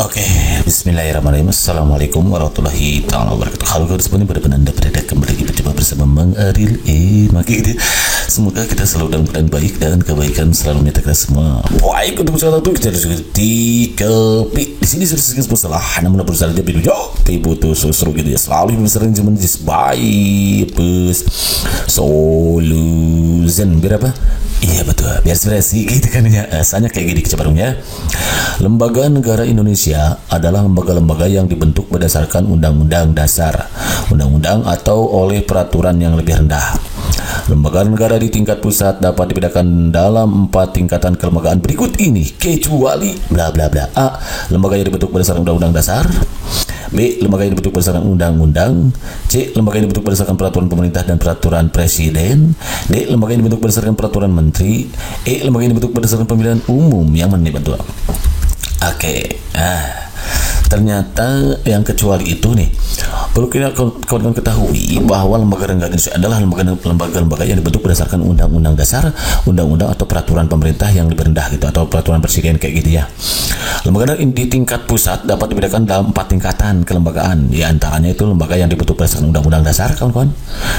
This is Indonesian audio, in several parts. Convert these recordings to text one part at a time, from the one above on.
Oke, bismillahirrahmanirrahim. Assalamualaikum warahmatullahi taala wabarakatuh. Halo guys, semuanya berada kembali lagi berjumpa bersama Mang Aril. Semoga kita selalu dalam keadaan baik dan kebaikan selalu menyertai kita semua. Baik, untuk salah satu kita juga di sini sudah sedikit masalah. Namun berusaha dia video butuh seru gitu ya. Selalu sering cuma baik solution berapa? Iya betul, biar sih gitu kan ya. Asalnya kayak gini kecabarungnya. Lembaga Negara Indonesia adalah lembaga-lembaga yang dibentuk berdasarkan Undang-Undang Dasar, Undang-Undang atau oleh peraturan yang lebih rendah. Lembaga negara di tingkat pusat dapat dibedakan dalam 4 tingkatan kelembagaan berikut ini, kecuali bla bla bla. A. Lembaga yang dibentuk berdasarkan Undang-Undang Dasar. B. Lembaga yang dibentuk berdasarkan undang-undang. C. Lembaga yang dibentuk berdasarkan peraturan pemerintah dan peraturan presiden. D. Lembaga yang dibentuk berdasarkan peraturan menteri. E. Lembaga yang dibentuk berdasarkan pemilihan umum. Yang mana nih bantu? Oke. Ternyata yang kecuali itu nih, perlu kita kawan-kawan ketahui bahwa lembaga negara Indonesia adalah lembaga-lembaga yang dibentuk berdasarkan undang-undang dasar, undang-undang atau peraturan pemerintah yang lebih rendah gitu, atau peraturan presiden kayak gitu ya. Lembaga di tingkat pusat dapat dibedakan dalam 4 tingkatan kelembagaan. Di antaranya itu lembaga yang dibentuk berdasarkan undang-undang dasar, kawan-kawan.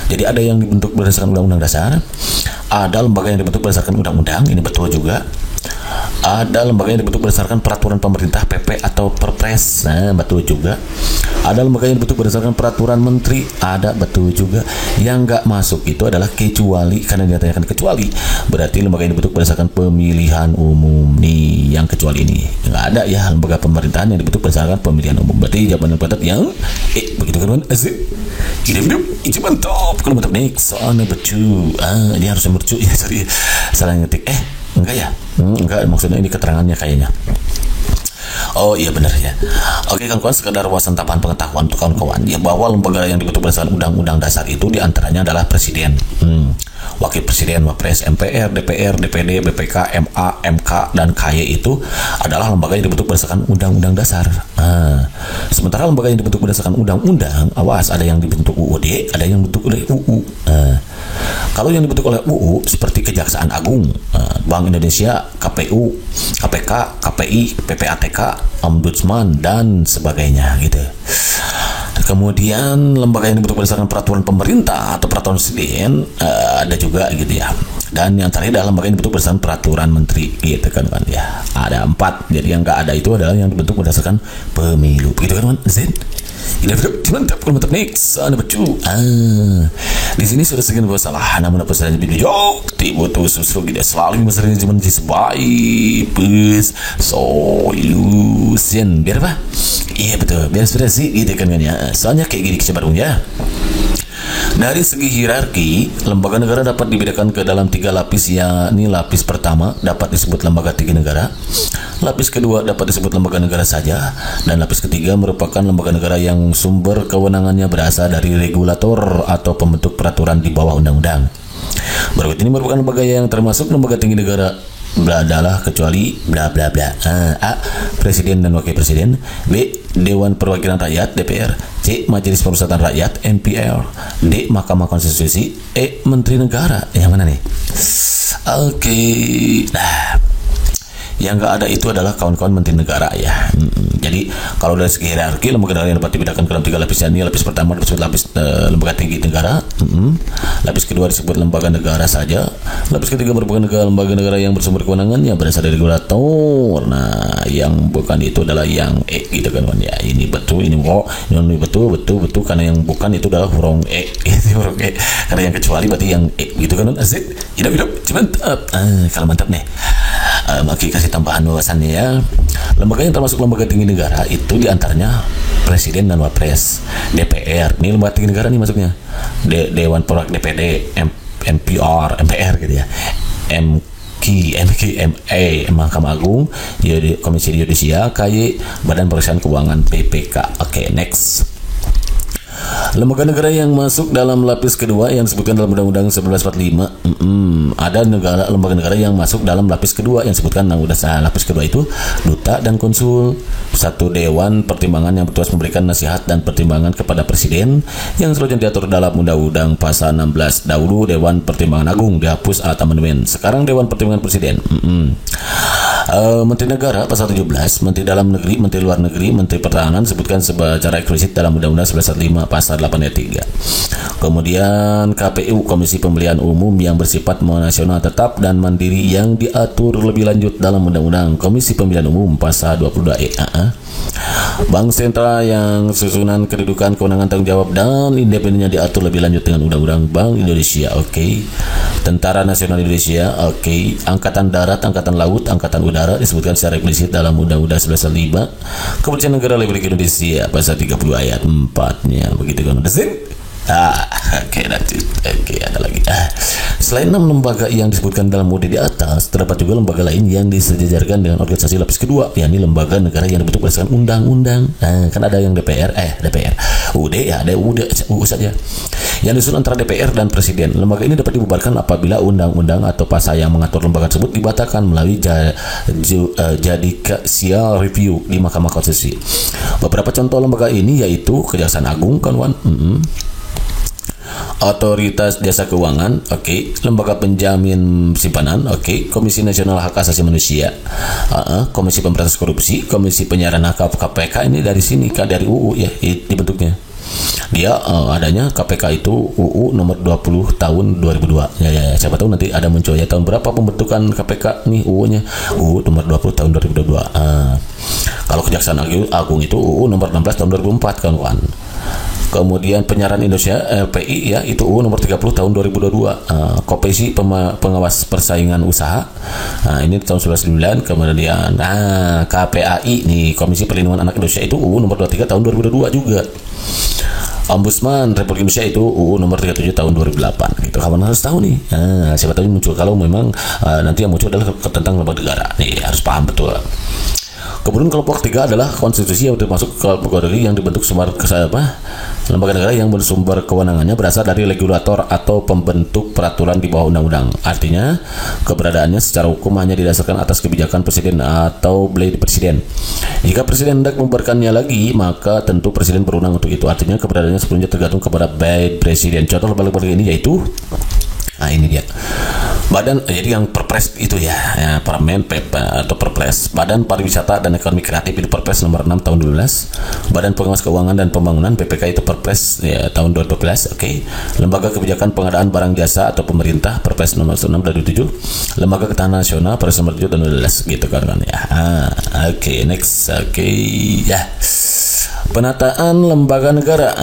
Jadi ada yang dibentuk berdasarkan undang-undang dasar, ada lembaga yang dibentuk berdasarkan undang-undang, ini betul juga. Ada lembaga yang dibentuk berdasarkan peraturan pemerintah PP atau Perpres, nah betul juga. Ada lembaga yang dibentuk berdasarkan peraturan menteri, ada betul juga. Yang nggak masuk itu adalah kecuali, karena dinyatakan kecuali, berarti lembaga yang dibentuk berdasarkan pemilihan umum nih. Yang kecuali ini nggak ada ya, lembaga pemerintahan yang dibentuk berdasarkan pemilihan umum. Berarti jawaban yang tepat yang begitu kan? Asik. Ini mantap. Kalau mantap nih, soalnya betul. Ini harusnya mercu ya, sorry, salah ngetik. Enggak ya? Enggak, maksudnya ini keterangannya kayaknya. Oh iya benar ya. Oke kawan-kawan, sekedar wawasan tambahan pengetahuan untuk kawan-kawan ya, bahwa lembaga yang dibentuk berdasarkan undang-undang dasar itu diantaranya adalah presiden, wakil presiden, wapres, MPR, DPR, DPD, BPK, MA, MK, dan KY itu adalah lembaga yang dibentuk berdasarkan undang-undang dasar. Sementara lembaga yang dibentuk berdasarkan undang-undang, awas, ada yang dibentuk UUD, ada yang dibentuk oleh UU. Kalau yang dibentuk oleh UU seperti Kejaksaan Agung, Bank Indonesia, KPU, KPK, KPI, PPATK, Ombudsman, dan sebagainya gitu. Kemudian lembaga yang dibentuk berdasarkan peraturan pemerintah atau peraturan presiden, ada juga gitu ya. Dan yang terakhir adalah lembaga yang dibentuk berdasarkan peraturan menteri gitu kan ya. Ada 4. Jadi yang nggak ada itu adalah yang dibentuk berdasarkan pemilu. Begitu kan Zen? Ini mantap, kalau mantap next, ada becu. Di sini sudah sekian salah, namun apa saja video tiba tuh susru gitu selalu masih cuma sebaik solution biar apa? Iya betul, biar sudah sih gitu kan ya. Soalnya kayak gini kecabarungnya. Dari segi hierarki, lembaga negara dapat dibedakan ke dalam 3 lapis, yakni lapis pertama dapat disebut lembaga tinggi negara, lapis kedua dapat disebut lembaga negara saja, dan lapis ketiga merupakan lembaga negara yang sumber kewenangannya berasal dari regulator atau pembentuk peraturan di bawah undang-undang. Berikut ini merupakan lembaga yang termasuk lembaga tinggi negara adalah kecuali bla bla bla. A. Presiden dan Wakil Presiden. B. Dewan Perwakilan Rakyat DPR. C. Majelis Permusyawaratan Rakyat MPR. D. Mahkamah Konstitusi. E. Menteri Negara. Yang mana nih? Oke. Yang nggak ada itu adalah kawan-kawan menteri negara ya. Jadi kalau dari segi hierarki, lembaga negara yang dapat dibedakan ke dalam 3 lapis, ini lapis pertama disebut lapis lembaga tinggi negara, lapis kedua disebut lembaga negara saja, lapis ketiga merupakan lembaga negara yang bersumber kewenangannya berasal dari regulator. Nah, yang bukan itu adalah yang gitu kan ya. Ini betul, ini betul karena yang bukan itu adalah huruf itu huruf karena yang kecuali berarti yang gitu kan. Asik, hidup mantap. Kalau mantap nih. Maki kasih tambahan wawasannya ya. Lembaga yang termasuk lembaga tinggi negara itu diantaranya presiden dan wapres, DPR, ini lembaga tinggi negara nih masuknya, Dewan Perwakilan DPD, MPR, MPR gitu ya, MA, Mahkamah Agung, Komisi Yudisial, KY, Badan Pemeriksa Keuangan, BPK. Oke, next. Lembaga negara yang masuk dalam lapis kedua yang disebutkan dalam Undang-Undang 1945. Ada lembaga negara yang masuk dalam lapis kedua yang disebutkan lapis kedua itu duta dan konsul. 1. Dewan Pertimbangan yang bertugas memberikan nasihat dan pertimbangan kepada presiden yang selanjutnya diatur dalam Undang-Undang pasal 16. Dahulu Dewan Pertimbangan Agung dihapus alat amandemen. Sekarang Dewan Pertimbangan Presiden. Menteri Negara pasal 17, Menteri Dalam Negeri, Menteri Luar Negeri, Menteri Pertahanan disebutkan secara eksplisit dalam Undang-Undang 1145 pasal 8 ayat 3. Kemudian KPU, Komisi Pemilihan Umum yang bersifat nasional tetap dan mandiri yang diatur lebih lanjut dalam Undang-Undang Komisi Pemilihan Umum pasal 22E. Bank Sentral yang susunan kedudukan, kewenangan, tanggung jawab dan independennya diatur lebih lanjut dengan Undang-Undang Bank Indonesia. Oke. Tentara Nasional Indonesia. Oke. Angkatan Darat, Angkatan Laut, Angkatan Udara disebutkan secara eksplisit dalam Undang-Undang 1145. Kepolisian Negara Republik Indonesia pasal 30 ayat 4-nya. Begitu kan? Oke, ada lagi. Selain 6 lembaga yang disebutkan dalam mode di atas, terdapat juga lembaga lain yang disejajarkan dengan organisasi lapis kedua, yakni lembaga negara yang dibentuk berdasarkan undang-undang. Kan ada yang DPR, UD ya, ada UU saja. Yang disusun antara DPR dan Presiden. Lembaga ini dapat dibubarkan apabila undang-undang atau pasal yang mengatur lembaga tersebut dibatalkan melalui judicial review di Mahkamah Konstitusi. Beberapa contoh lembaga ini yaitu Kejaksaan Agung, kawan. Otoritas Jasa Keuangan, Lembaga Penjamin Simpanan, Komisi Nasional Hak Asasi Manusia, Komisi Pemberantasan Korupsi, Komisi Penyiaran KPK. Ini dari sini, dari UU ya dibentuknya. Dia adanya KPK itu UU nomor 20 tahun 2002. Ya, siapa tahu nanti ada muncul ya tahun berapa pembentukan KPK nih UU-nya. UU nomor 20 tahun 2022. Kalau Kejaksaan Agung itu UU nomor 16 tahun 2004 kawan. Kemudian Penyiaran Indonesia LPI ya itu UU nomor 30 tahun 2022. Komisi Pengawas Persaingan Usaha. Ini tahun 1999. Kemudian KPAI nih Komisi Perlindungan Anak Indonesia itu UU nomor 23 tahun 2022 juga. Ombudsman Republik Indonesia itu UU nomor 37 tahun 2008 gitu. Kawan harus tahu nih. Siapa tahu muncul kalau memang nanti yang muncul adalah tentang lembaga negara. Nih harus paham betul. Kemudian kelompok 3 adalah konstitusi yang termasuk kelompok yang dibentuk lembaga negara yang bersumber kewenangannya berasal dari regulator atau pembentuk peraturan di bawah undang-undang. Artinya keberadaannya secara hukum hanya didasarkan atas kebijakan presiden atau beli presiden. Jika presiden hendak membubarkannya lagi, maka tentu presiden berwenang untuk itu. Artinya keberadaannya sepenuhnya tergantung kepada by presiden. Contoh lembaga ini yaitu ini dia. Badan jadi yang Perpres itu ya Permen atau Perpres. Badan Pariwisata dan Ekonomi Kreatif itu Perpres nomor 6 tahun 2012. Badan Pengawas Keuangan dan Pembangunan BPK itu Perpres ya tahun 2012. Lembaga Kebijakan Pengadaan Barang Jasa atau Pemerintah Perpres nomor 6 dari 7. Lembaga Ketahanan Nasional Perpres nomor 7 tahun 2012 gitu kan ya. Next. Ya. Penataan lembaga negara.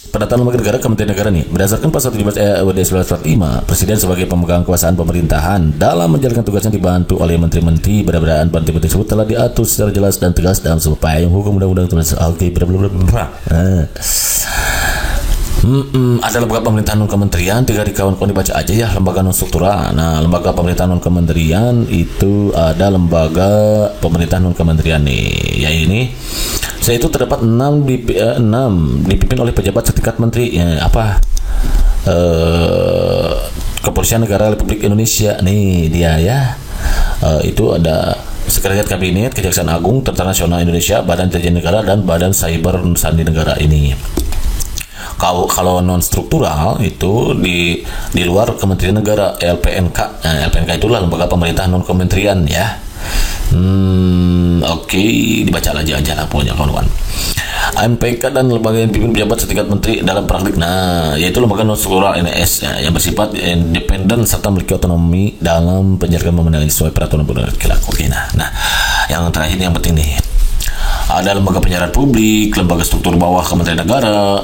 Penataan lembaga negara, Kementerian Negara nih. Berdasarkan pasal 17 UUD 1945, Presiden sebagai pemegang kekuasaan pemerintahan dalam menjalankan tugasnya dibantu oleh menteri-menteri. Beradaan menteri-menteri tersebut telah diatur secara jelas dan tegas dalam sebuah payung hukum undang-undang. Ada lembaga pemerintahan non kementerian, 3 di kawan-kawan dibaca aja ya, lembaga non struktural. Nah, lembaga pemerintahan non kementerian itu ada lembaga pemerintahan non kementerian nih, ya ini. Saya itu terdapat 6 dipimpin oleh pejabat setingkat menteri. Kepolisian Negara Republik Indonesia nih dia ya. Itu ada Sekretariat Kabinet, Kejaksaan Agung, Tentara Nasional Indonesia, Badan Intelijen Negara dan Badan Cyber Sandi Negara ini. Kalau non struktural itu di luar Kementerian Negara, LPNK. LPNK itulah lembaga pemerintah non kementerian ya. Dibaca aja lah pokoknya kawan-kawan. MPK dan lembaga yang dipimpin pejabat setingkat menteri dalam praktik. Yaitu lembaga non struktural NS yang bersifat independen serta memiliki otonomi dalam penjalangan pemenangan sesuai peraturan berlaku. Nah, yang terakhir yang penting nih. Ada lembaga penyiaran publik, lembaga struktur bawah Kementerian Negara,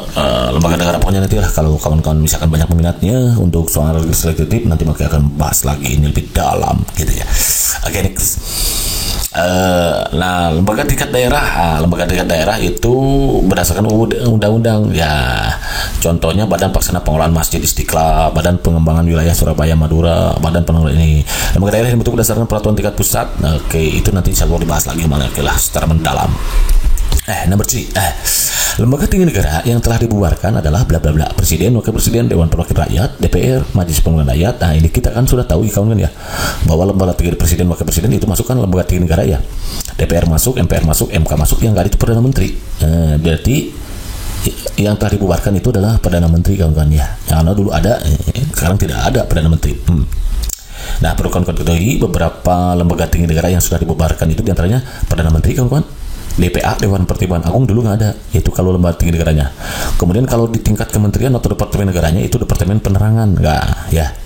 lembaga negara pokoknya nanti lah kalau kawan-kawan misalkan banyak peminatnya untuk soal selektif nanti maka akan bahas lagi ini lebih dalam gitu ya. Next. Lembaga tingkat daerah itu berdasarkan undang-undang ya. Contohnya Badan Pelaksana Pengelolaan Masjid Istiqlal, Badan Pengembangan Wilayah Surabaya Madura, Badan Pengelolaan ini. Lembaga daerah yang dibentuk berdasarkan peraturan tingkat pusat. Itu nanti saya boleh dibahas lagi lah secara mendalam. Nomor 3. Lembaga tinggi negara yang telah dibubarkan adalah bla bla bla. Presiden, Wakil Presiden, Dewan Perwakilan Rakyat, DPR, Majelis Perwakilan Rakyat. Ini kita kan sudah tahu kawan ya bahwa lembaga tinggi Presiden, Wakil Presiden itu masukkan lembaga tinggi negara ya. DPR masuk, MPR masuk, MK masuk, yang nggak itu Perdana Menteri. Berarti yang telah dibubarkan itu adalah Perdana Menteri kawan-kawan ya. Karena dulu ada, sekarang tidak ada Perdana Menteri. Nah, perlu kawan ketahui beberapa lembaga tinggi negara yang sudah dibubarkan itu diantaranya Perdana Menteri, kawan-kawan. DPA, Dewan Pertimbangan Agung, dulu nggak ada, yaitu kalau lembaga tinggi negaranya. Kemudian kalau di tingkat kementerian atau departemen negaranya itu Departemen Penerangan, nggak ya.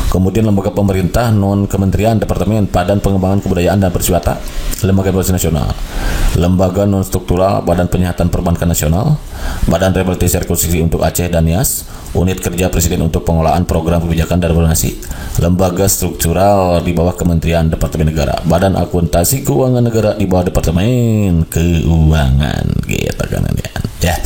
Kemudian lembaga pemerintah non kementerian, Departemen Badan Pengembangan Kebudayaan dan Pariwisata, Lembaga Informasi Nasional, lembaga non struktural, Badan Penyihatan Perbankan Nasional, Badan Rehabilitasi Rekonstruksi untuk Aceh dan Nias, Unit Kerja Presiden untuk Pengelolaan Program Kebijakan dan Koordinasi, lembaga struktural di bawah Kementerian Departemen Negara, Badan Akuntansi Keuangan Negara di bawah Departemen Keuangan, gitu kan ya.